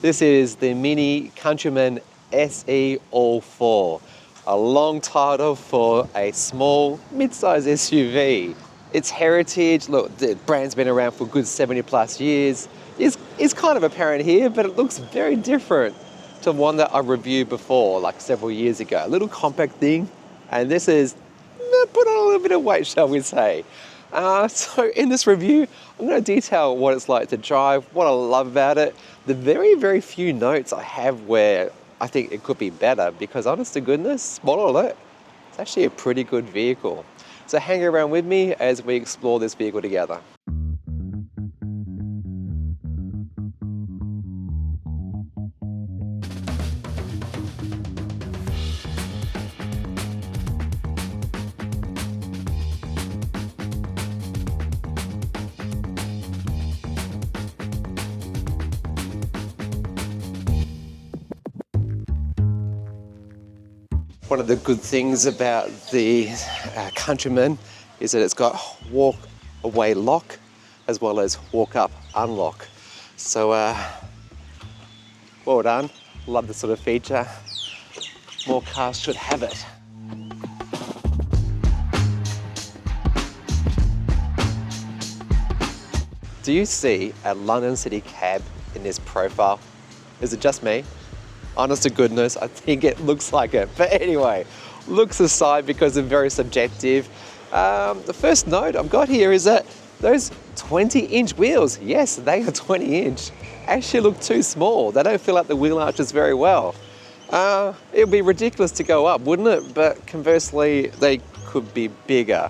This is the Mini Countryman SE All4, a long title for a small mid-size SUV. Its heritage, look, the brand's been around for a good 70 plus years, is kind of apparent here, but it looks very different to one that I reviewed before, like several years ago. A little compact thing, and this is put on a little bit of weight, shall we say. So in this review, I'm going to detail what it's like to drive, what I love about it, the very, very few notes I have where I think it could be better, because honest to goodness, spoiler alert, it's actually a pretty good vehicle. So hang around with me as we explore this vehicle together. One of the good things about the Countryman is that it's got walk away lock as well as walk up unlock. So well done, love this sort of feature. More cars should have it. Do you see a London City cab in this profile? Is it just me? Honest to goodness, I think it looks like it. But anyway, looks aside, because they're very subjective. The first note I've got here is that those 20-inch wheels, yes, they are 20-inch, actually look too small. They don't fill up the wheel arches very well. It would be ridiculous to go up, wouldn't it? But conversely, they could be bigger.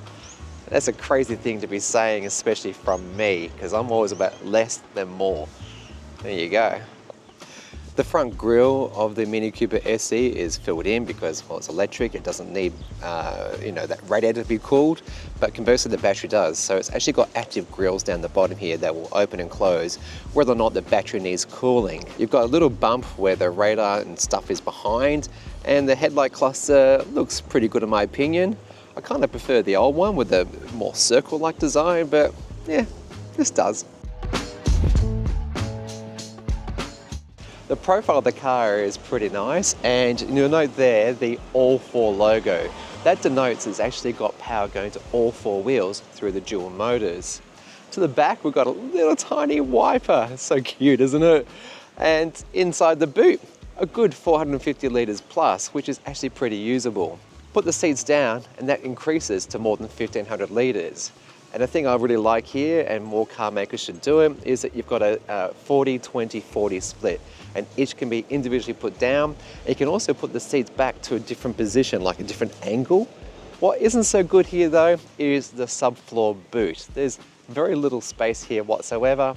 That's a crazy thing to be saying, especially from me, because I'm always about less than more. There you go. The front grille of the Mini Cooper SE is filled in because, well, it's electric. It doesn't need, that radiator to be cooled, but conversely, the battery does. So it's actually got active grills down the bottom here that will open and close whether or not the battery needs cooling. You've got a little bump where the radar and stuff is behind, and the headlight cluster looks pretty good in my opinion. I kind of prefer the old one with the more circle-like design, but yeah, this does. The profile of the car is pretty nice, and you'll note there the All4 logo. That denotes it's actually got power going to all four wheels through the dual motors. To the back, we've got a little tiny wiper. So cute, isn't it? And inside the boot, a good 450 litres plus, which is actually pretty usable. Put the seats down and that increases to more than 1,500 litres. And the thing I really like here, and more car makers should do it, is that you've got a 40-20-40 split, and each can be individually put down. You can also put the seats back to a different position, like a different angle. What isn't so good here though is the subfloor boot. There's very little space here whatsoever,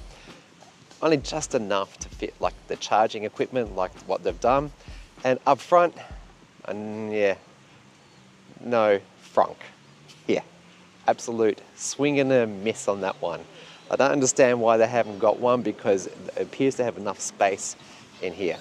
only just enough to fit like the charging equipment, like what they've done. And up front, yeah, no frunk. Yeah. Absolute swing and a miss on that one. I don't understand why they haven't got one, because it appears to have enough space in here.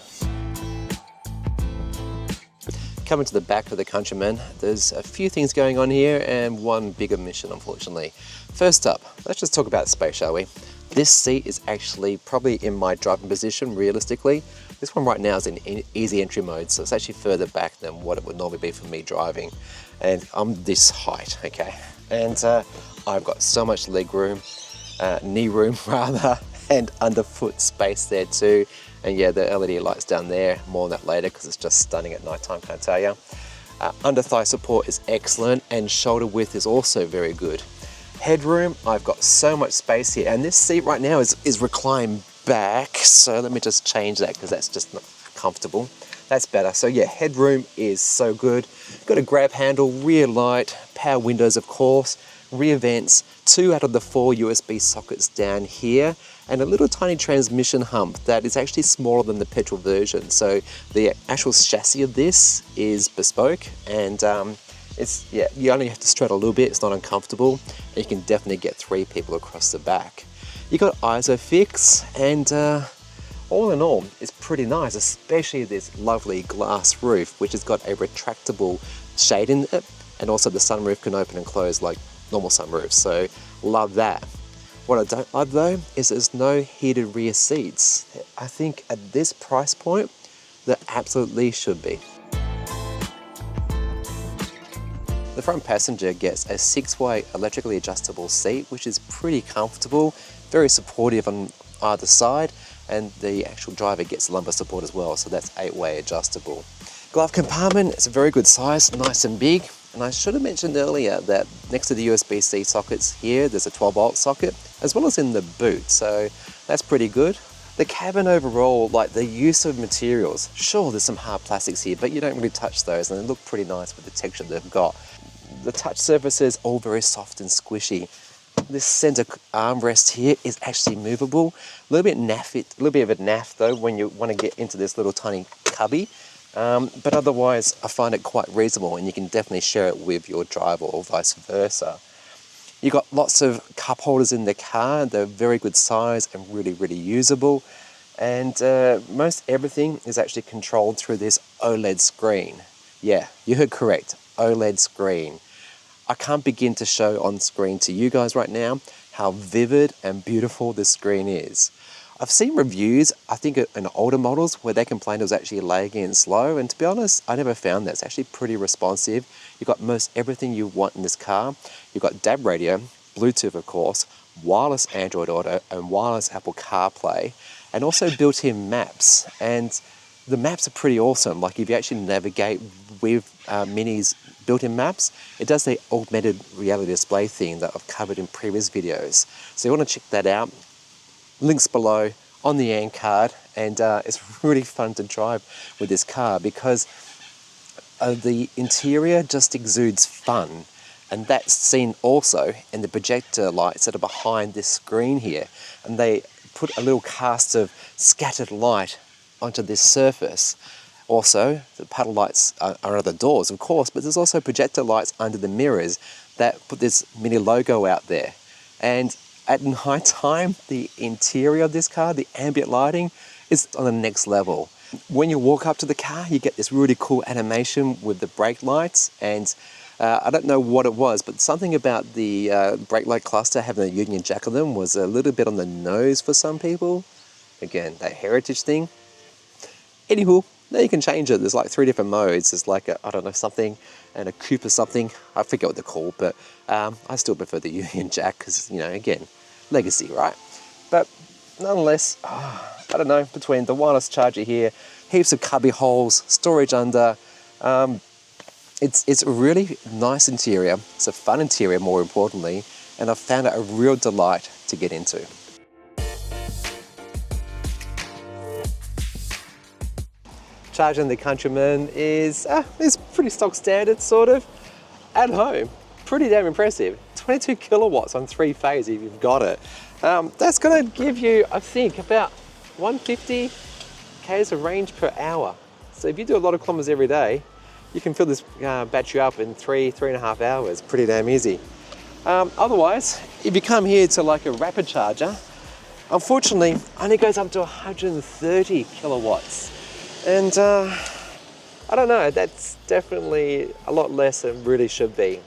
Coming to the back of the Countryman, there's a few things going on here and one big omission, unfortunately. First up, let's just talk about space, shall we? This seat is actually probably in my driving position, realistically. This one right now is in easy entry mode, so it's actually further back than what it would normally be for me driving. And I'm this height, okay? And I've got so much leg room, knee room rather, and underfoot space there too. And yeah, the LED lights down there, more on that later because it's just stunning at night time, can I tell you. Under thigh support is excellent, and shoulder width is also very good. Headroom, I've got so much space here, and this seat right now is reclined back, so let me just change that because that's just not comfortable. That's better. So yeah, headroom is so good. Got a grab handle, rear light, power windows of course, rear vents, 2 out of the 4 USB sockets down here, and a little tiny transmission hump that is actually smaller than the petrol version. So the actual chassis of this is bespoke, and you only have to strut a little bit, it's not uncomfortable, and you can definitely get 3 people across the back. You got ISOFIX, and all in all, it's pretty nice, especially this lovely glass roof, which has got a retractable shade in it, and also the sunroof can open and close like normal sunroofs, so love that. What I don't love though is there's no heated rear seats. I think at this price point, there absolutely should be. The front passenger gets a 6-way electrically adjustable seat, which is pretty comfortable, very supportive on either side, and the actual driver gets lumbar support as well, so that's 8-way adjustable. Glove compartment, it's a very good size, nice and big. And I should have mentioned earlier that next to the USB-C sockets here, there's a 12-volt socket, as well as in the boot, so that's pretty good. The cabin overall, like the use of materials, sure there's some hard plastics here, but you don't really touch those, and they look pretty nice with the texture they've got. The touch surfaces, all very soft and squishy. This center armrest here is actually movable. A little bit of a naff though when you want to get into this little tiny cubby. But otherwise, I find it quite reasonable, and you can definitely share it with your driver or vice versa. You've got lots of cup holders in the car. They're very good size and really, really usable. And most everything is actually controlled through this OLED screen. Yeah, you heard correct, OLED screen. I can't begin to show on screen to you guys right now how vivid and beautiful this screen is. I've seen reviews, I think in older models, where they complained it was actually laggy and slow, and to be honest, I never found that. It's actually pretty responsive. You've got most everything you want in this car. You've got DAB radio, Bluetooth of course, wireless Android Auto, and wireless Apple CarPlay, and also built-in maps. And the maps are pretty awesome. Like if you actually navigate with Mini's built-in maps, it does the augmented reality display thing that I've covered in previous videos. So you want to check that out. Links below on the end card, and it's really fun to drive with this car because the interior just exudes fun, and that's seen also in the projector lights that are behind this screen here, and they put a little cast of scattered light onto this surface. Also, the paddle lights are under the doors, of course, but there's also projector lights under the mirrors that put this Mini logo out there. And at night time, the interior of this car, the ambient lighting, is on the next level. When you walk up to the car, you get this really cool animation with the brake lights, and I don't know what it was, but something about the brake light cluster having a Union Jack on them was a little bit on the nose for some people. Again, that heritage thing. Anywho, now you can change it. There's like 3 different modes. There's like a, I don't know, something, and a coupe or something. I forget what they're called, but I still prefer the Union Jack because, you know, again, legacy, right? But nonetheless, I don't know, between the wireless charger here, heaps of cubby holes, storage under, it's a really nice interior. It's a fun interior, more importantly, and I've found it a real delight to get into. Charging the Countryman is pretty stock standard, sort of. At home, pretty damn impressive. 22 kilowatts on 3 phase if you've got it. That's gonna give you, I think, about 150 k's of range per hour. So if you do a lot of kilometers every day, you can fill this battery up in 3.5 hours, pretty damn easy. Otherwise, if you come here to like a rapid charger, unfortunately, only goes up to 130 kilowatts. And I don't know, that's definitely a lot less than it really should be.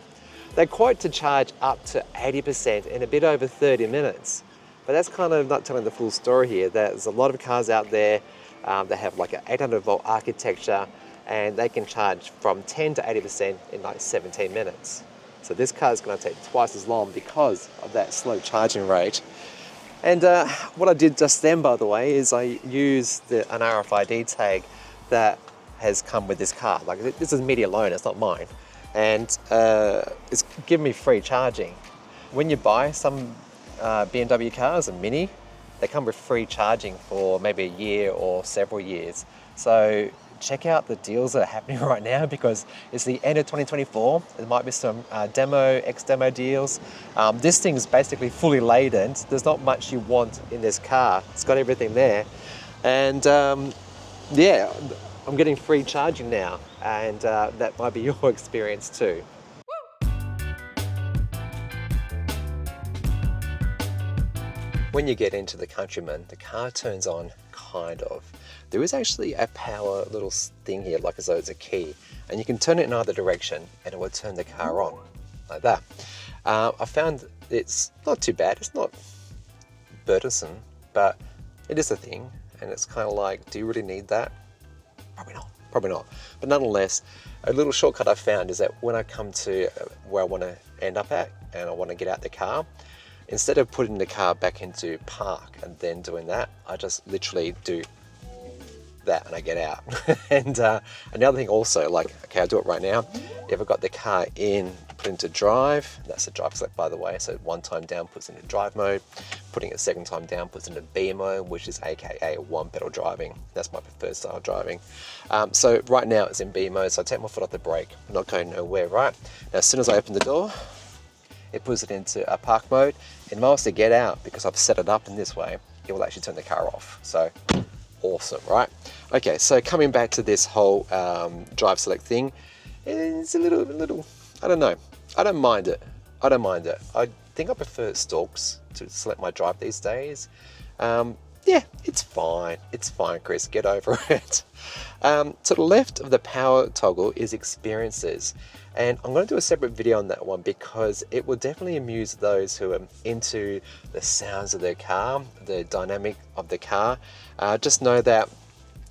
They quote to charge up to 80% in a bit over 30 minutes. But that's kind of not telling the full story here. There's a lot of cars out there that have like an 800 volt architecture, and they can charge from 10 to 80% in like 17 minutes. So this car is going to take twice as long because of that slow charging rate. And what I did just then, by the way, is I used an RFID tag that has come with this car. Like, this is Media Loan, it's not mine. And it's given me free charging. When you buy some BMW cars, a Mini, they come with free charging for maybe a year or several years. So check out the deals that are happening right now because it's the end of 2024. There might be some ex-demo deals. This thing is basically fully laden. There's not much you want in this car. It's got everything there. And yeah, I'm getting free charging now, and that might be your experience too. When you get into the Countryman, the car turns on kind of. There is actually a power little thing here, like as though it's a key, and you can turn it in either direction and it will turn the car on, like that. I found it's not too bad. It's not burdensome, but it is a thing, and it's kind of like, do you really need that? Probably not, probably not. But nonetheless, a little shortcut I found is that when I come to where I want to end up at, and I want to get out the car, instead of putting the car back into park and then doing that, I just literally do that and I get out. And another thing also, like, okay, I'll do it right now. If I've got the car in, put into drive, that's the drive select, by the way, so one time down puts into drive mode, putting it second time down puts into B mode, which is AKA one pedal driving. That's my preferred style of driving. So right now it's in B mode, so I take my foot off the brake, I'm not going nowhere, right? Now as soon as I open the door, it puts it into a park mode, and if I was to get out, because I've set it up in this way, it will actually turn the car off. So awesome, right? Okay, so coming back to this whole drive select thing, it's a little, I don't know. I don't mind it. I don't mind it. I think I prefer stalks to select my drive these days. Yeah, it's fine. It's fine, Chris. Get over it. To the left of the power toggle is experiences. And I'm going to do a separate video on that one because it will definitely amuse those who are into the sounds of their car, the dynamic of the car. Just know that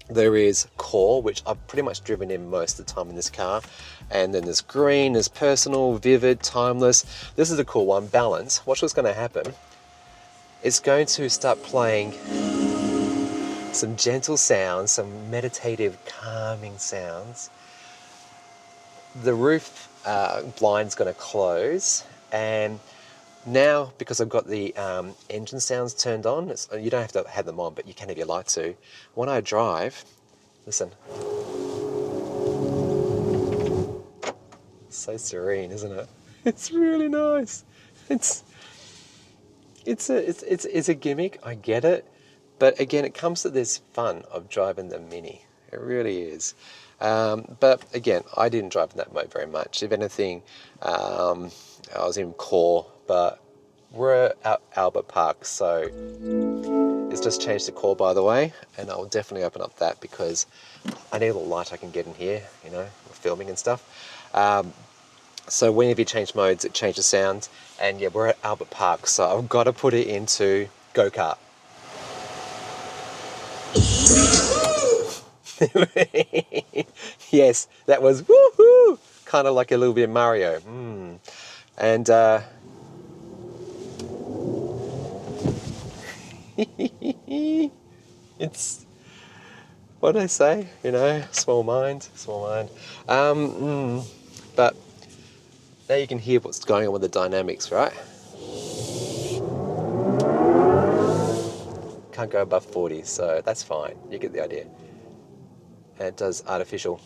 there is core, which I've pretty much driven in most of the time in this car. And then there's green, there's personal, vivid, timeless. This is a cool one, balance. Watch what's going to happen. It's going to start playing some gentle sounds, some meditative, calming sounds. The roof blind's going to close, and now because I've got the engine sounds turned on, you don't have to have them on, but you can if you like to. When I drive, listen. So serene, isn't it? It's really nice. It's a gimmick, I get it, but again, it comes to this fun of driving the Mini. It really is. But again, I didn't drive in that mode very much. If anything, I was in core, but we're at Albert Park, so it's just changed to core, by the way, and I'll definitely open up that because I need a little light I can get in here, you know, filming and stuff. So whenever you change modes, it changes sound. And yeah, we're at Albert Park, so I've got to put it into go-kart. Yes, that was woohoo! Kind of like a little bit of Mario. And it's what do I say? You know, small mind. But now you can hear what's going on with the dynamics, right? Can't go above 40, so that's fine. You get the idea. And it does artificial.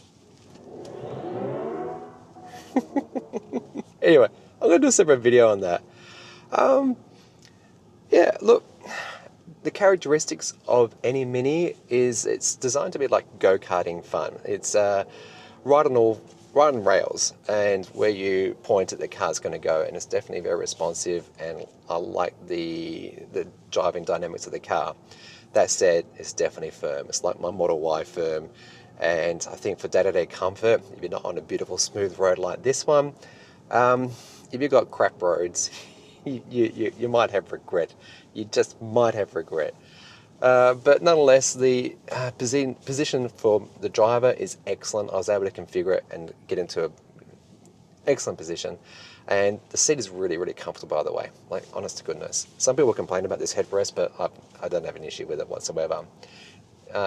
Anyway, I'm going to do a separate video on that. Yeah, look, the characteristics of any Mini is it's designed to be like go-karting fun. It's right on rails, and where you point it, the car's going to go, and it's definitely very responsive, and I like the driving dynamics of the car. That said, it's definitely firm. It's like my Model Y firm, and I think for day-to-day comfort, if you're not on a beautiful smooth road like this one, if you've got crap roads, you might have regret. You just might have regret. But nonetheless, the position for the driver is excellent. I was able to configure it and get into an excellent position. And the seat is really, really comfortable, by the way. Like, honest to goodness. Some people complain about this headrest, but I don't have an issue with it whatsoever.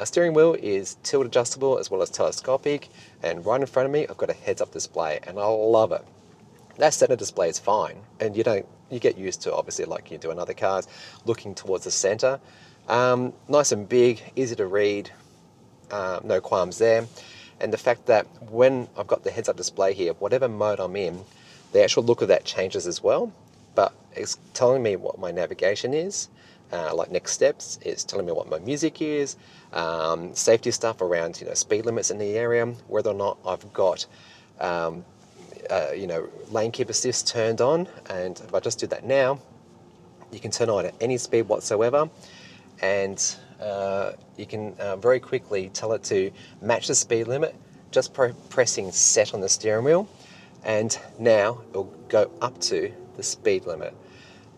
Steering wheel is tilt adjustable as well as telescopic. And right in front of me, I've got a heads-up display, and I love it. That center display is fine, and you get used to, obviously, like you do in other cars, looking towards the center. Nice and big, easy to read, no qualms there. And the fact that when I've got the heads-up display here, whatever mode I'm in, the actual look of that changes as well, but it's telling me what my navigation is, like next steps, it's telling me what my music is, safety stuff around, speed limits in the area, whether or not I've got lane keep assist turned on. And if I just do that now, you can turn on at any speed whatsoever, and you can very quickly tell it to match the speed limit just pressing set on the steering wheel, and now it'll go up to the speed limit.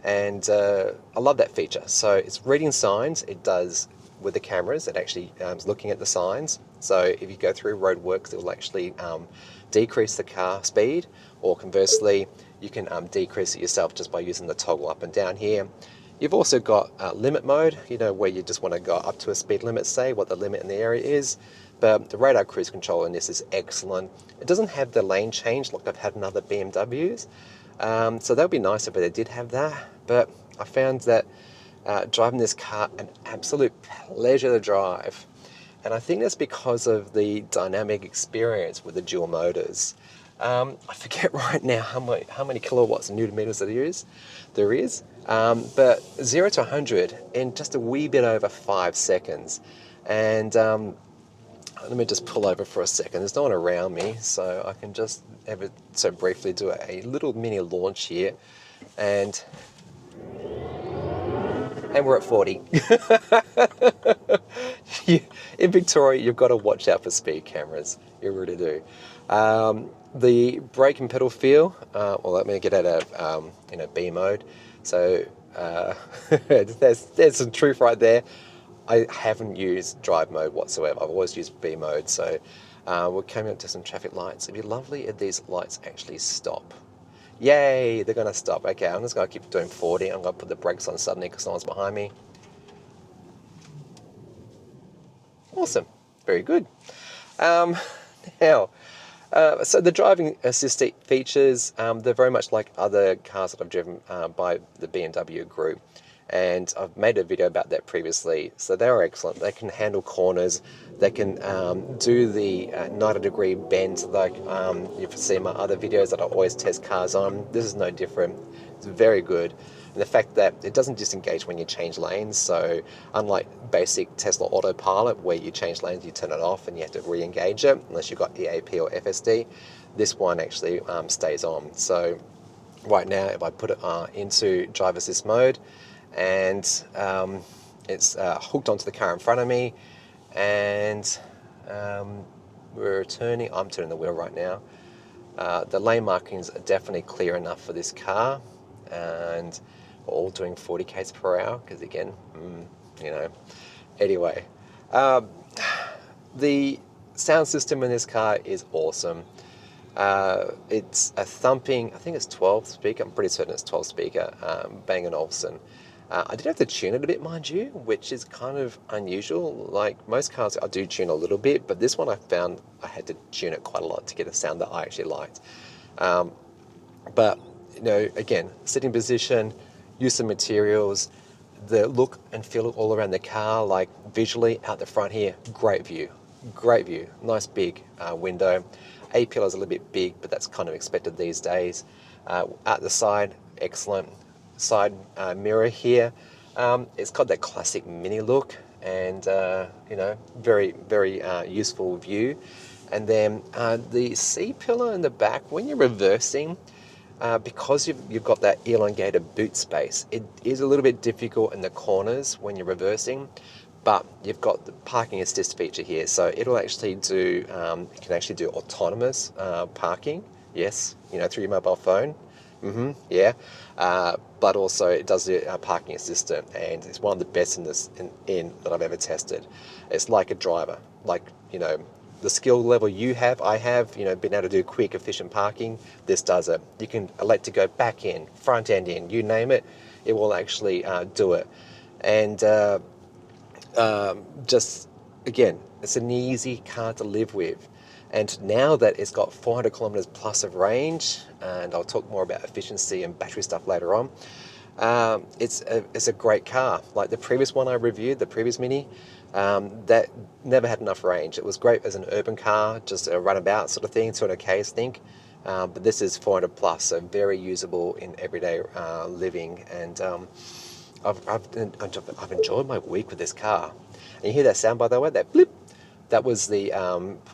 And I love that feature. So it's reading signs. It does with the cameras. It actually is looking at the signs. So if you go through roadworks, it will actually decrease the car speed, or conversely, you can decrease it yourself just by using the toggle up and down here. You've also got limit mode, you know, where you just want to go up to a speed limit, say what the limit in the area is. But the radar cruise control in this is excellent. It doesn't have the lane change like I've had in other BMWs. So that would be nice if they did have that. But I found that driving this car an absolute pleasure to drive. And I think that's because of the dynamic experience with the dual motors. I forget right now how many kilowatts and newton meters there is. But 0 to 100 in just a wee bit over 5 seconds. And let me just pull over for a second. There's no one around me, so I can just ever so briefly do a little mini launch here. And we're at 40. In Victoria, you've got to watch out for speed cameras. You really do. The brake and pedal feel, well, let me get out of B mode. So there's some truth right there. I haven't used drive mode whatsoever. I've always used B mode. So we're coming up to some traffic lights. It'd be lovely if these lights actually stop. Yay, they're going to stop. Okay, I'm just going to keep doing 40. I'm going to put the brakes on suddenly because someone's behind me. Awesome. Very good. Now, so the driving assist features, they're very much like other cars that I've driven by the BMW group. And I've made a video about that previously. So they're excellent. They can handle corners. They can do the 90-degree bends like you've seen my other videos that I always test cars on. This is no different. It's very good. And the fact that it doesn't disengage when you change lanes. So unlike basic Tesla autopilot where you change lanes, you turn it off and you have to re-engage it unless you've got EAP or FSD, this one actually stays on. So right now, if I put it into drive assist mode, and it's hooked onto the car in front of me, and I'm turning the wheel right now. The lane markings are definitely clear enough for this car, and we're all doing 40 k's per hour because again, anyway, the sound system in this car is awesome. It's a thumping, I think it's 12 speaker, I'm pretty certain it's 12 speaker, Bang & Olufsen. I did have to tune it a bit, mind you, which is kind of unusual. Like most cars, I do tune a little bit, but this one I found I had to tune it quite a lot to get a sound that I actually liked. But, again, sitting position, use of materials, the look and feel all around the car, like visually out the front here, great view, nice big window. A-pillar is a little bit big, but that's kind of expected these days. At the side, excellent. Side mirror here. It's got that classic mini look and, very, very useful view. And then the C-pillar in the back, when you're reversing, because you've got that elongated boot space, it is a little bit difficult in the corners when you're reversing, but you've got the parking assist feature here. So it'll actually do, it can actually do autonomous parking. Yes, through your mobile phone. Yeah. But also it does the parking assistant, and it's one of the best in that I've ever tested. It's like a driver, the skill level I have, been able to do quick, efficient parking. This does it. You can elect to go back in, front end in, you name it, it will actually do it. And just again, it's an easy car to live with. And now that it's got 400 kilometers plus of range, and I'll talk more about efficiency and battery stuff later on, it's a great car. Like the previous one I reviewed, the previous Mini, that never had enough range. It was great as an urban car, just a runabout sort of thing, 200 k's, think. But this is 400 plus, so very usable in everyday living. And I've enjoyed my week with this car. And you hear that sound, by the way, that blip. That was the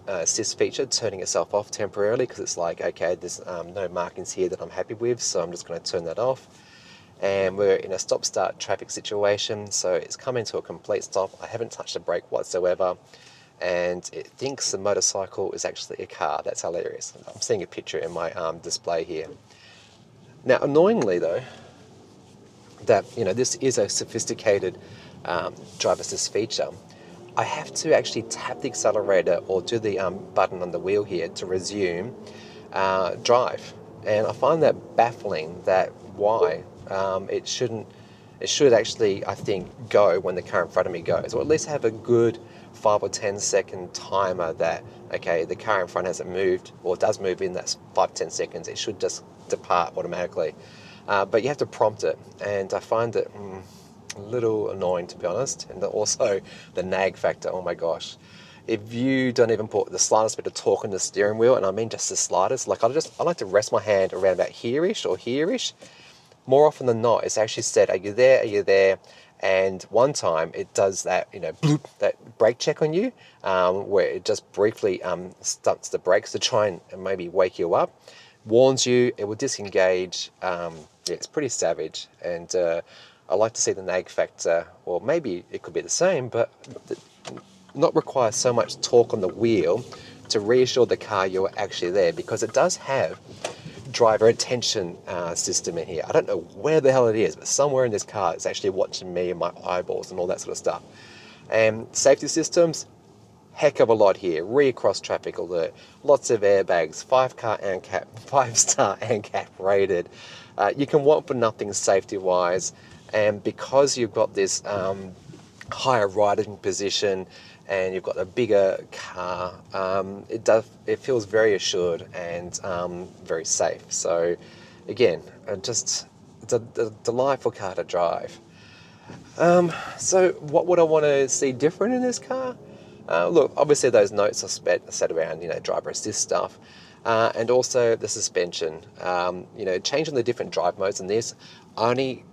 assist feature turning itself off temporarily because it's like, okay, there's no markings here that I'm happy with, so I'm just going to turn that off. And we're in a stop-start traffic situation, so it's coming to a complete stop. I haven't touched the brake whatsoever, and it thinks the motorcycle is actually a car. That's hilarious. I'm seeing a picture in my display here. Now, annoyingly though, that, you know, this is a sophisticated driver assist feature, I have to actually tap the accelerator or do the button on the wheel here to resume drive. And I find that baffling, that why it should actually, I think, go when the car in front of me goes, or at least have a good 5 or 10 second timer that, okay, the car in front hasn't moved or does move in that 5 10 seconds, it should just depart automatically. But you have to prompt it, and I find it a little annoying, to be honest. And also the nag factor, oh my gosh. If you don't even put the slightest bit of torque in the steering wheel, and I mean just the slightest, like I like to rest my hand around about here-ish or here-ish. More often than not, it's actually said, are you there, are you there? And one time it does that, you know, bloop, that brake check on you, where it just briefly stunts the brakes to try and maybe wake you up, warns you, it will disengage. Yeah, it's pretty savage. And I like to see the nag factor, or maybe it could be the same, but not require so much torque on the wheel to reassure the car you're actually there, because it does have driver attention system in here. I don't know where the hell it is, but somewhere in this car it's actually watching me and my eyeballs and all that sort of stuff. And safety systems, heck of a lot here. Rear cross traffic alert, lots of airbags, 5-star ANCAP rated. You can want for nothing safety wise, and because you've got this higher riding position and you've got a bigger car, it feels very assured and very safe. So again, just it's a delightful car to drive. So what would I want to see different in this car? Look, obviously those notes are set around, you know, driver assist stuff, and also the suspension. You know, changing the different drive modes in this only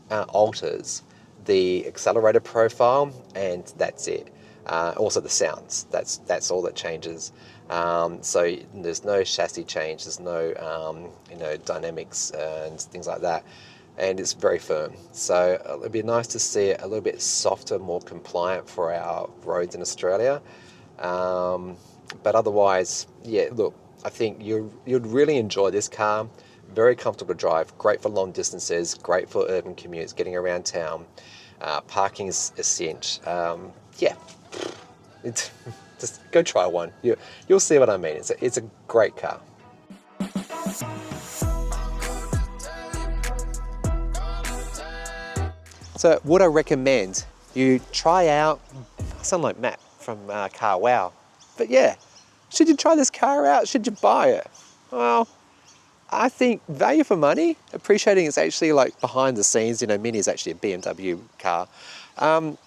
alters the accelerator profile, and that's it. Also the sounds, that's all that changes. So there's no chassis change, there's no you know, dynamics and things like that, and it's very firm. So it'd be nice to see it a little bit softer, more compliant for our roads in Australia. But otherwise, yeah, look, I think you'd really enjoy this car. Very comfortable to drive, great for long distances, great for urban commutes, getting around town. Parking is a cinch. Yeah, just go try one. You'll see what I mean. It's a great car. So would I recommend you try out, I sound like Matt from Car Wow, but yeah, should you try this car out? Should you buy it? Well, I think value for money, appreciating it's actually like behind the scenes, you know, Mini is actually a BMW car.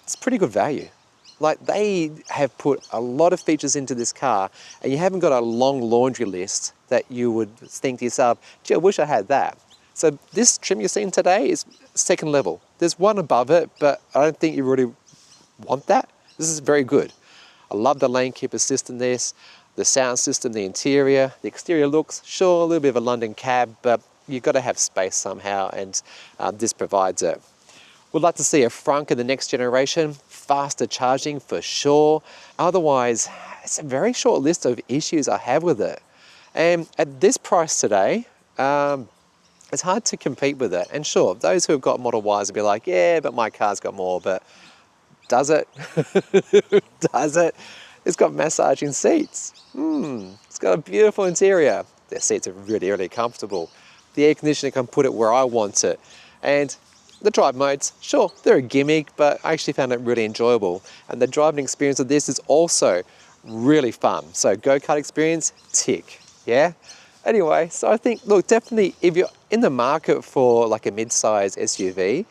It's pretty good value. Like, they have put a lot of features into this car, and you haven't got a long laundry list that you would think to yourself, gee, I wish I had that. So this trim you're seeing today is second level. There's one above it, but I don't think you really want that. This is very good. I love the lane keep assist in this, the sound system, the interior, the exterior looks, sure, a little bit of a London cab, but you've got to have space somehow, and this provides it. We'd like to see a frunk in the next generation, faster charging for sure. Otherwise, it's a very short list of issues I have with it. And at this price today, it's hard to compete with it. And sure, those who have got Model Ys will be like, yeah, but my car's got more, but does it? Does it? It's got massaging seats. It's got a beautiful interior. The seats are really, really comfortable. The air conditioning can put it where I want it. And the drive modes, sure, they're a gimmick, but I actually found it really enjoyable. And the driving experience of this is also really fun. So go-kart experience, tick, yeah? Anyway, so I think, look, definitely if you're in the market for like a mid-size SUV,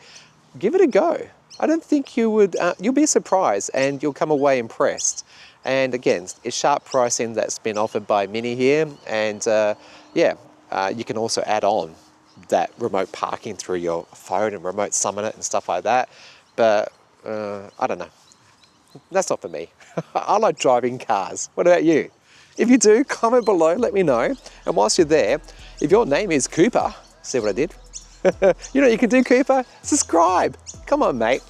give it a go. I don't think you would, you'll be surprised and you'll come away impressed. And again, it's sharp pricing that's been offered by Mini here. And yeah, you can also add on that remote parking through your phone and remote summon it and stuff like that. But I don't know. That's not for me. I like driving cars. What about you? If you do, comment below, let me know. And whilst you're there, if your name is Cooper, see what I did? You know what you can do, Cooper? Subscribe. Come on, mate.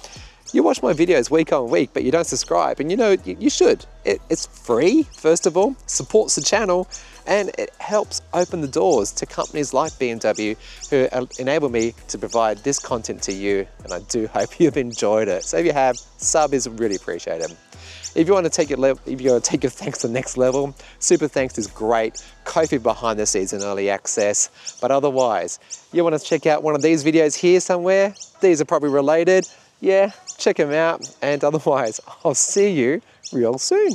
You watch my videos week on week, but you don't subscribe, and you know, you should. It's free, first of all, supports the channel, and it helps open the doors to companies like BMW who enable me to provide this content to you, and I do hope you've enjoyed it. So if you have, sub is really appreciated. If you want to take your thanks to the next level, Super Thanks is great, Ko-fi behind the scenes and early access. But otherwise, you want to check out one of these videos here somewhere? These are probably related. Yeah, check them out. And otherwise, I'll see you real soon.